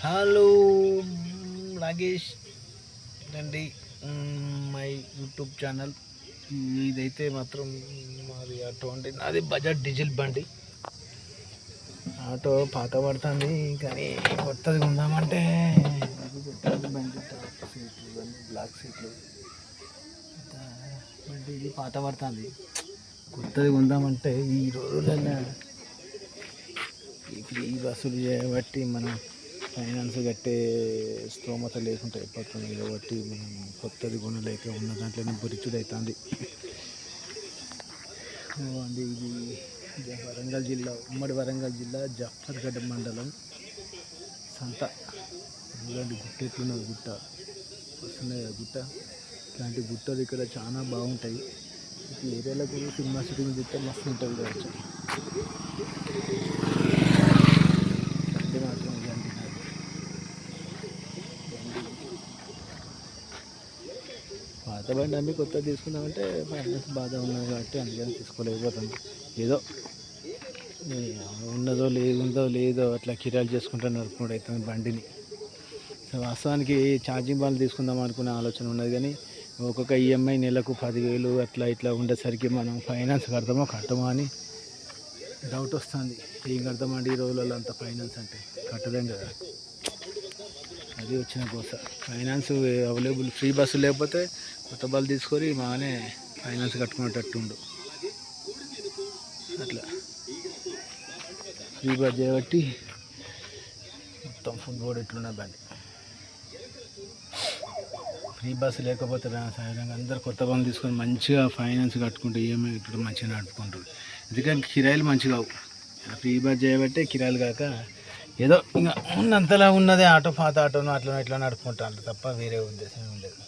Hello Nagesh అండి, my YouTube channel. ఇదైతే మాత్రం మాది ఆటో అండి, నాది బజాజ్ డీజిల్ బండి. ఆటో పాత పడుతుంది, కానీ కొత్తది కొందామంటే బండి సీట్లు ఇవన్నీ బ్లాక్ సీట్లు బండి ఇది పాత పడుతుంది. కొత్తది కొందామంటే ఈ రోజులలో ఈ ఫ్రీ బస్సులు చేయబట్టి మనం ఫైనాన్స్ కట్టే స్తోమత లేకుండా అయిపోతుంది కాబట్టి మనం కొత్తది కొనలేక ఉన్న దాంట్లోనే బొరిచుడు అవుతుంది అండి. ఇది వరంగల్ జిల్లా, ఉమ్మడి వరంగల్ జిల్లా జఫర్గఢ్ మండలం సంత. ఇలాంటి గుట్ట ఎట్లున్నది, గుట్ట వస్తున్నాయి కదా గుట్ట, ఇలాంటి గుట్టలు ఇక్కడ చాలా బాగుంటాయి. ఈ ఏరియాలకు సినిమా షూటింగ్ చూస్తే మస్తు ఉంటుంది కావచ్చు. బండి మాత్రం ఇలాంటి పాత బండి అమ్మి కొత్త తీసుకుందామంటే ఫైనాన్స్ బాధ ఉన్నది కాబట్టి అందుకని తీసుకోలేకపోతుంది. ఏదో ఉన్నదో లేదో అట్లా కిరాయిలు చేసుకుంటూ నడుపుకుంటూ అవుతుంది బండిని. సో వాస్తవానికి ఛార్జింగ్ బాల్ తీసుకుందాం అనుకునే ఆలోచన ఉన్నది, కానీ ఒక్కొక్క ఈఎంఐ నెలకు 10,000 అట్లా ఇట్లా ఉండేసరికి మనం ఫైనాన్స్ కట్టమో అని డౌట్ వస్తుంది. ఏం కడతామండి ఈ రోజులలో, అంత ఫైనాన్స్ అంటే కట్టలేం కదా. అది వచ్చిన కోస ఫైనాన్స్ అవైలబుల్, ఫ్రీ బస్సు లేకపోతే కొత్త బస్సు తీసుకొని మానే ఫైనాన్స్ కట్టుకునేటట్టు ఉండు. అట్లా ఫ్రీ బస్ చేయబట్టి మొత్తం ఫుల్ బోర్డు ఎట్లున్నా బండి. ఫ్రీ బస్సు లేకపోతే సాధారణంగా అందరు కొత్త బండి తీసుకొని మంచిగా ఫైనాన్స్ కట్టుకుంటూ ఈఎంఐ కట్టుకుంటూ మంచిగా నడుపుకుంటారు. ఎందుకంటే కిరాయిలు మంచిగా కావు. ఫ్రీ బస్ చేయబట్టే కిరాయిలు కాక ఏదో ఇంకా ఉన్నంతలా ఉన్నదే ఆటో, పాత ఆటోను అట్లా ఇట్లా నడుపుకుంటాను తప్ప వేరే ఉద్దేశం లేదు.